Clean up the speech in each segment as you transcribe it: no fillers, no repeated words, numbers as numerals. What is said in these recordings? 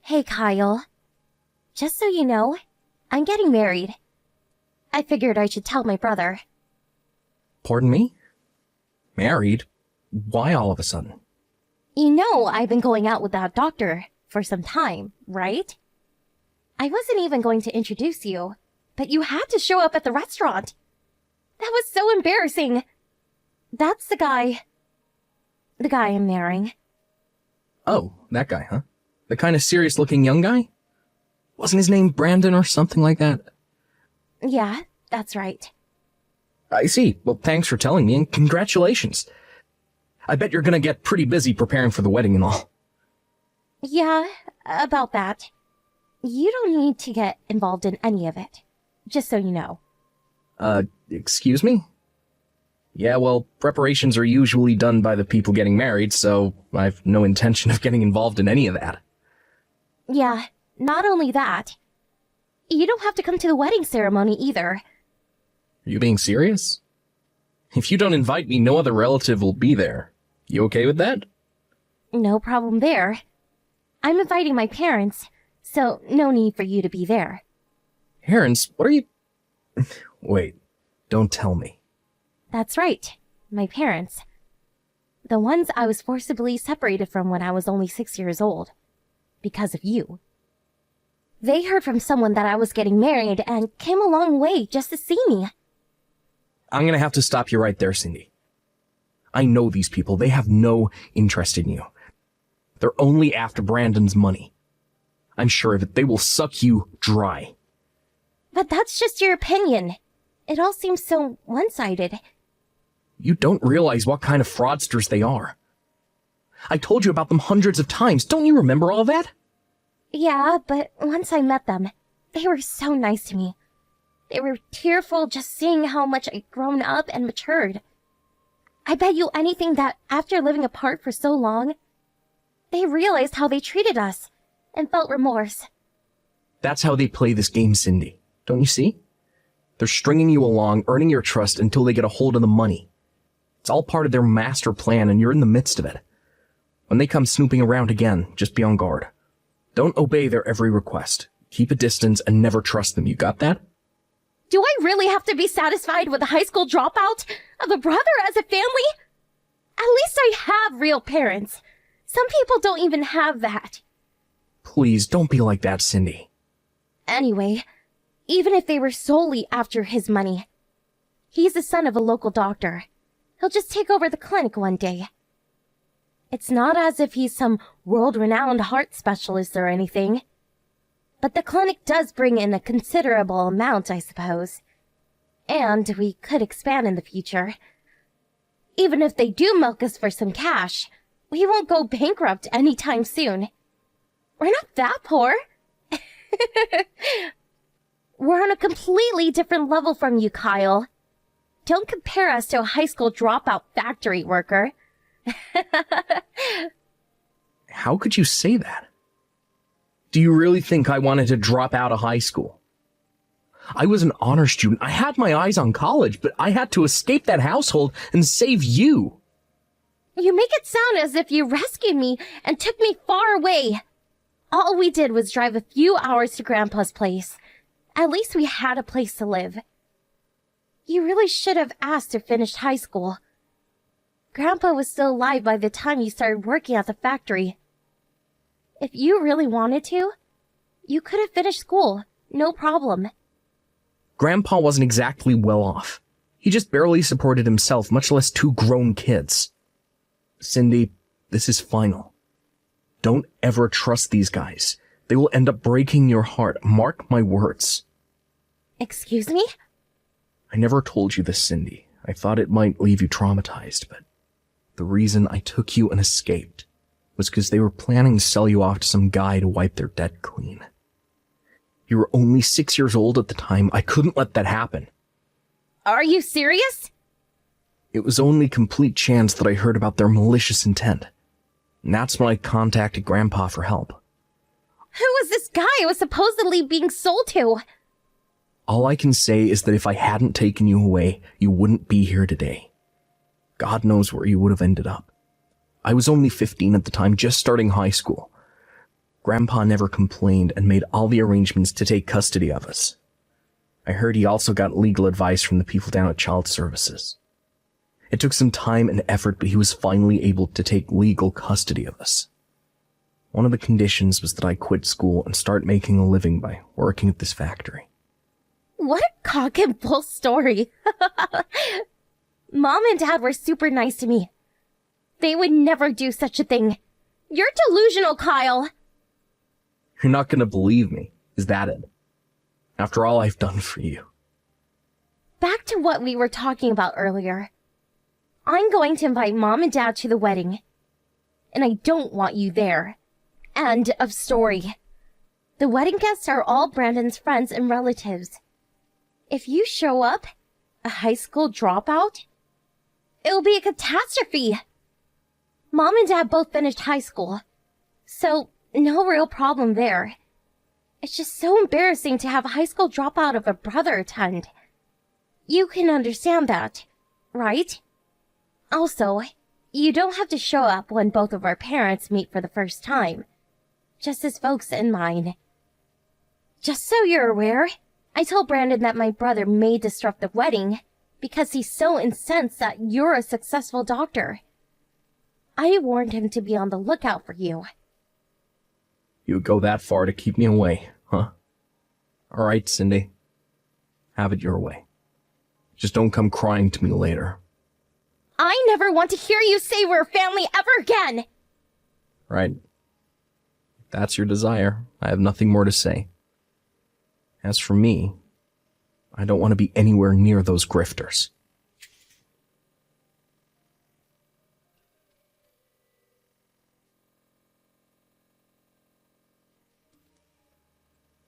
Hey, Kyle. Just so you know, I'm getting married. I figured I should tell my brother. Pardon me? Married? Why all of a sudden? You know I've been going out with that doctor for some time, right? I wasn't even going to introduce you, but you had to show up at the restaurant. That was so embarrassing. That's the guy I'm marrying. Oh, that guy, huh? The kind of serious-looking young guy? Wasn't his name Brandon or something like that? Yeah, that's right. I see. Well, thanks for telling me, and congratulations. I bet you're gonna get pretty busy preparing for the wedding and all. Yeah, about that. You don't need to get involved in any of it, just so you know. Excuse me? Yeah, well, preparations are usually done by the people getting married, so I've no intention of getting involved in any of that. Yeah, not only that. You don't have to come to the wedding ceremony either. Are you being serious? If you don't invite me, no other relative will be there. You okay with that? No problem there. I'm inviting my parents, so no need for you to be there. Parents? What are you... Wait, don't tell me. That's right, my parents. The ones I was forcibly separated from when I was only 6 years old. Because of you. They heard from someone that I was getting married and came a long way just to see me. I'm gonna have to stop you right there, Cindy. I know these people. They have no interest in you. They're only after Brandon's money. I'm sure of it. They will suck you dry. But that's just your opinion. It all seems so one-sided. You don't realize what kind of fraudsters they are. I told you about them hundreds of times. Don't you remember all that? Yeah, but once I met them, they were so nice to me. They were tearful just seeing how much I'd grown up and matured. I bet you anything that after living apart for so long, they realized how they treated us and felt remorse. That's how they play this game, Cindy. Don't you see? They're stringing you along, earning your trust until they get a hold of the money. It's all part of their master plan, and you're in the midst of it. When they come snooping around again, just be on guard. Don't obey their every request. Keep a distance and never trust them. You got that? Do I really have to be satisfied with a high school dropout of a brother as a family? At least I have real parents. Some people don't even have that. Please, don't be like that, Cindy. Anyway, even if they were solely after his money, he's the son of a local doctor. He'll just take over the clinic one day. It's not as if he's some world-renowned heart specialist or anything. But the clinic does bring in a considerable amount, I suppose. And we could expand in the future. Even if they do milk us for some cash, we won't go bankrupt anytime soon. We're not that poor. We're on a completely different level from you, Kyle. Don't compare us to a high school dropout factory worker. How could you say that? Do you really think I wanted to drop out of high school? I was an honor student. I had my eyes on college, but I had to escape that household and save you. You make it sound as if you rescued me and took me far away. All we did was drive a few hours to Grandpa's place. At least we had a place to live. You really should have asked to finish high school. Grandpa was still alive by the time you started working at the factory. If you really wanted to, you could have finished school, no problem. Grandpa wasn't exactly well off. He just barely supported himself, much less two grown kids. Cindy, this is final. Don't ever trust these guys. They will end up breaking your heart. Mark my words. Excuse me? I never told you this, Cindy. I thought it might leave you traumatized, but the reason I took you and escaped was because they were planning to sell you off to some guy to wipe their debt clean. You were only 6 years old at the time. I couldn't let that happen. Are you serious? It was only complete chance that I heard about their malicious intent. And that's when I contacted Grandpa for help. Who was this guy I was supposedly being sold to? All I can say is that if I hadn't taken you away, you wouldn't be here today. God knows where you would have ended up. I was only 15 at the time, just starting high school. Grandpa never complained and made all the arrangements to take custody of us. I heard he also got legal advice from the people down at Child Services. It took some time and effort, but he was finally able to take legal custody of us. One of the conditions was that I quit school and start making a living by working at this factory. What a cock and bull story. Mom and Dad were super nice to me. They would never do such a thing. You're delusional, Kyle. You're not gonna believe me, is that it? After all I've done for you. Back to what we were talking about earlier. I'm going to invite Mom and Dad to the wedding. And I don't want you there. End of story. The wedding guests are all Brandon's friends and relatives. If you show up, a high school dropout, it'll be a catastrophe. Mom and Dad both finished high school, so no real problem there. It's just so embarrassing to have a high school dropout of a brother attend. You can understand that, right? Also, you don't have to show up when both of our parents meet for the first time. Just as folks in mine. Just so you're aware, I told Brandon that my brother may disrupt the wedding because he's so incensed that you're a successful doctor. I warned him to be on the lookout for you. You would go that far to keep me away, huh? All right, Cindy. Have it your way. Just don't come crying to me later. I never want to hear you say we're family ever again! Right. If that's your desire, I have nothing more to say. As for me, I don't want to be anywhere near those grifters.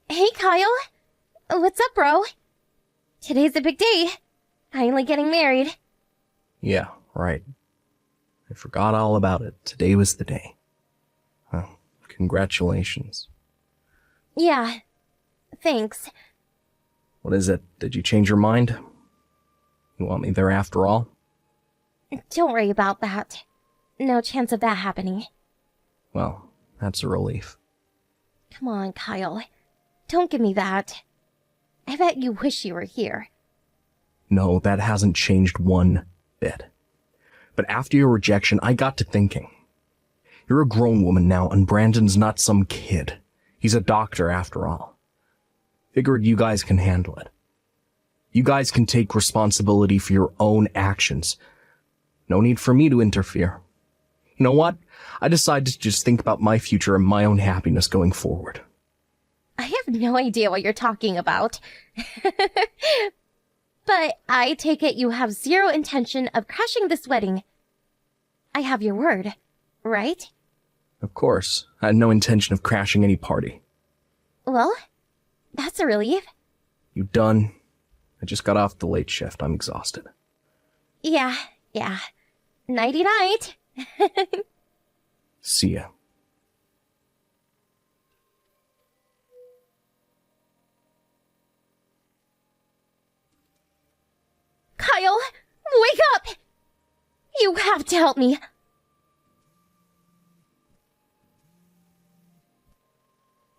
Hey, Kyle. What's up, bro? Today's a big day. Finally getting married. Yeah, right. I forgot all about it. Today was the day. Well, congratulations. Yeah, thanks. What is it? Did you change your mind? You want me there after all? Don't worry about that. No chance of that happening. Well, that's a relief. Come on, Kyle. Don't give me that. I bet you wish you were here. No, that hasn't changed one bit. But after your rejection, I got to thinking. You're a grown woman now, and Brandon's not some kid. He's a doctor after all. Figured you guys can handle it. You guys can take responsibility for your own actions. No need for me to interfere. You know what? I decided to just think about my future and my own happiness going forward. I have no idea what you're talking about. But I take it you have zero intention of crashing this wedding. I have your word, right? Of course. I had no intention of crashing any party. Well, that's a relief. You done? I just got off the late shift. I'm exhausted. Yeah. Nighty-night. See ya. Kyle, wake up! You have to help me.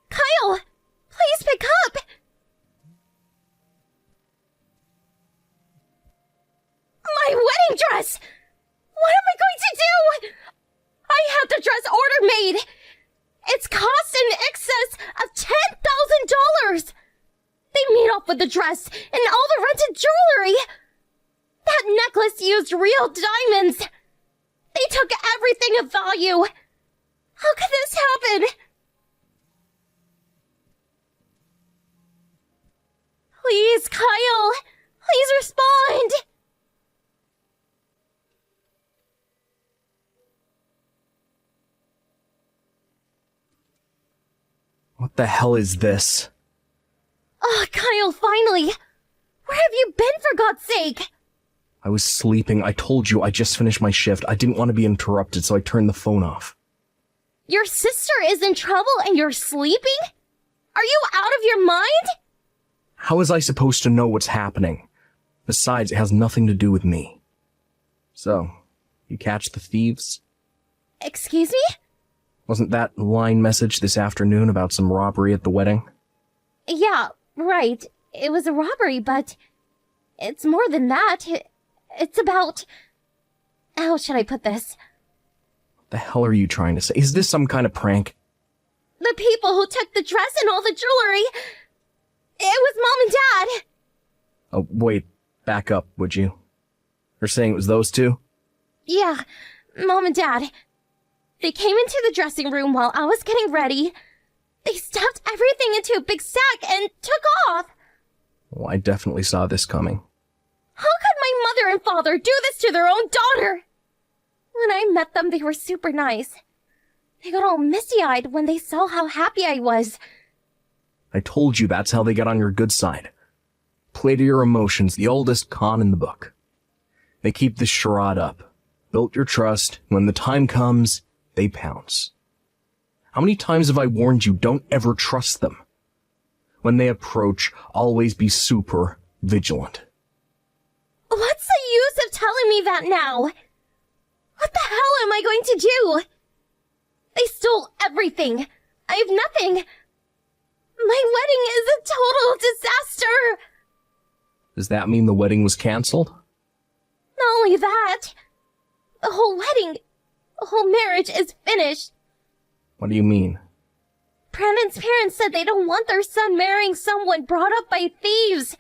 Kyle, please pick up! My wedding dress! What am I going to do? I had the dress order made! Its cost in excess of $10,000! They made off with the dress and all the rented jewelry! That necklace used real diamonds! They took everything of value! How could this happen? Please, Kyle! Please respond! What the hell is this? Oh, Kyle, finally! Where have you been, for God's sake? I was sleeping. I told you I just finished my shift. I didn't want to be interrupted, so I turned the phone off. Your sister is in trouble and you're sleeping? Are you out of your mind? How was I supposed to know what's happening? Besides, it has nothing to do with me. So, you catch the thieves? Excuse me? Wasn't that line message this afternoon about some robbery at the wedding? Yeah, right. It was a robbery, but it's more than that. It's about... How should I put this? What the hell are you trying to say? Is this some kind of prank? The people who took the dress and all the jewelry. It was Mom and Dad. Oh, wait. Back up, would you? You're saying it was those two? Yeah, Mom and Dad. They came into the dressing room while I was getting ready. They stuffed everything into a big sack and took off. Well, I definitely saw this coming. How could my mother and father do this to their own daughter? When I met them, they were super nice. They got all misty-eyed when they saw how happy I was. I told you that's how they get on your good side. Play to your emotions, the oldest con in the book. They keep this charade up. Built your trust. When the time comes, they pounce. How many times have I warned you, don't ever trust them? When they approach, always be super vigilant. What's the use of telling me that now? What the hell am I going to do? They stole everything. I have nothing. My wedding is a total disaster. Does that mean the wedding was canceled? Not only that, the whole marriage is finished. What do you mean? Brandon's parents said they don't want their son marrying someone brought up by thieves.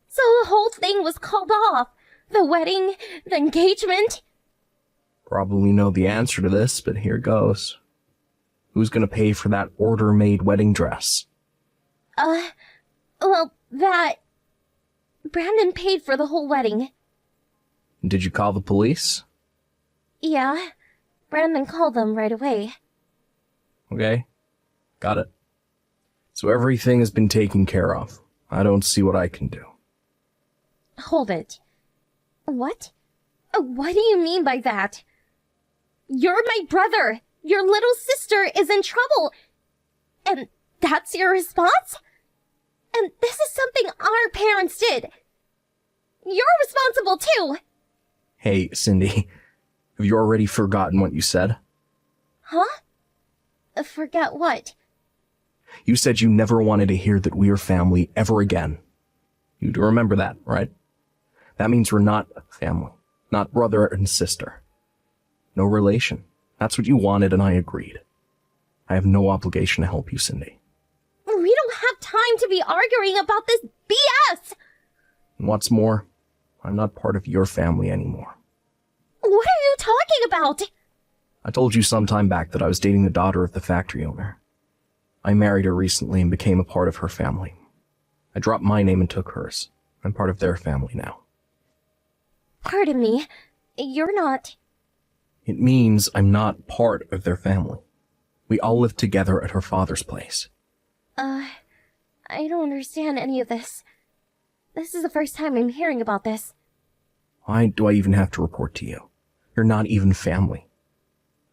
So the whole thing was called off. The wedding, the engagement. Probably know the answer to this, but here goes. Who's gonna pay for that order-made wedding dress? Brandon paid for the whole wedding. Did you call the police? Yeah, Brandon called them right away. Okay, got it. So everything has been taken care of. I don't see what I can do. Hold it. What? What do you mean by that? You're my brother! Your little sister is in trouble! And that's your response? And this is something our parents did. You're responsible too! Hey, Cindy, have you already forgotten what you said? Huh? Forget what? You said you never wanted to hear that we are family ever again. You do remember that, right? That means we're not family, not brother and sister. No relation. That's what you wanted and I agreed. I have no obligation to help you, Cindy. We don't have time to be arguing about this BS! And what's more, I'm not part of your family anymore. What are you talking about? I told you some time back that I was dating the daughter of the factory owner. I married her recently and became a part of her family. I dropped my name and took hers. I'm part of their family now. Pardon me, you're not... It means I'm not part of their family. We all live together at her father's place. I don't understand any of this. This is the first time I'm hearing about this. Why do I even have to report to you? You're not even family.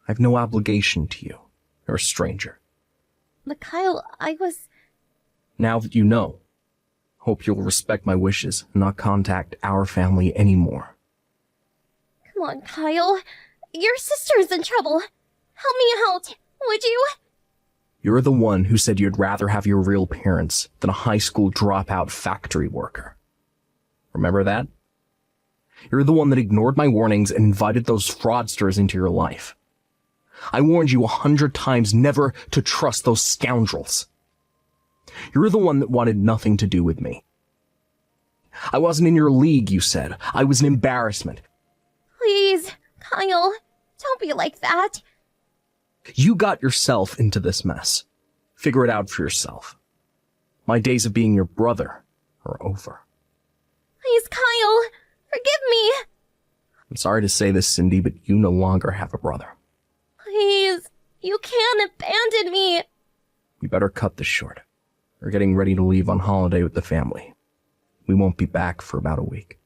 I have no obligation to you. You're a stranger. But Kyle, I was... Now that you know, hope you'll respect my wishes and not contact our family anymore. Come on, Kyle. Your sister's in trouble. Help me out, would you? You're the one who said you'd rather have your real parents than a high school dropout factory worker. Remember that? You're the one that ignored my warnings and invited those fraudsters into your life. I warned you 100 times never to trust those scoundrels. You're the one that wanted nothing to do with me. I wasn't in your league, you said. I was an embarrassment. Please, Kyle, don't be like that. You got yourself into this mess. Figure it out for yourself. My days of being your brother are over. Please, Kyle, forgive me. I'm sorry to say this, Cindy, but you no longer have a brother. Please, you can't abandon me. You better cut this short. We're getting ready to leave on holiday with the family. We won't be back for about a week.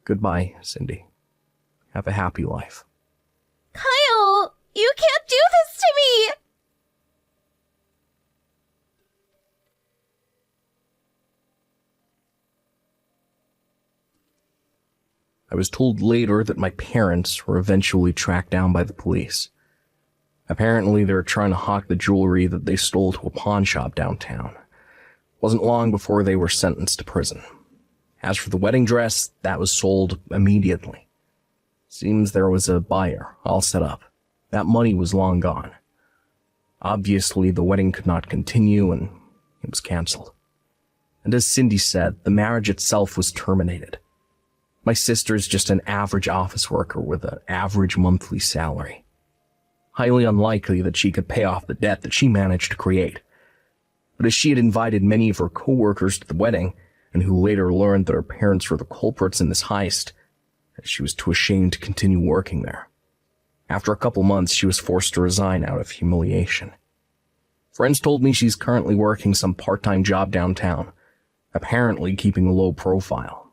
Goodbye, Cindy. Have a happy life. Kyle, you can't do this to me! I was told later that my parents were eventually tracked down by the police. Apparently, they're trying to hawk the jewelry that they stole to a pawn shop downtown. Wasn't long before they were sentenced to prison. As for the wedding dress, that was sold immediately. Seems there was a buyer all set up. That money was long gone. Obviously, the wedding could not continue and it was canceled. And as Cindy said, the marriage itself was terminated. My sister's just an average office worker with an average monthly salary. Highly unlikely that she could pay off the debt that she managed to create. But as she had invited many of her co-workers to the wedding, and who later learned that her parents were the culprits in this heist, she was too ashamed to continue working there. After a couple months, she was forced to resign out of humiliation. Friends told me she's currently working some part-time job downtown, apparently keeping a low profile.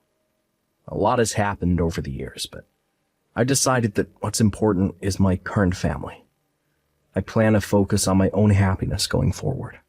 A lot has happened over the years, but I decided that what's important is my current family. I plan to focus on my own happiness going forward.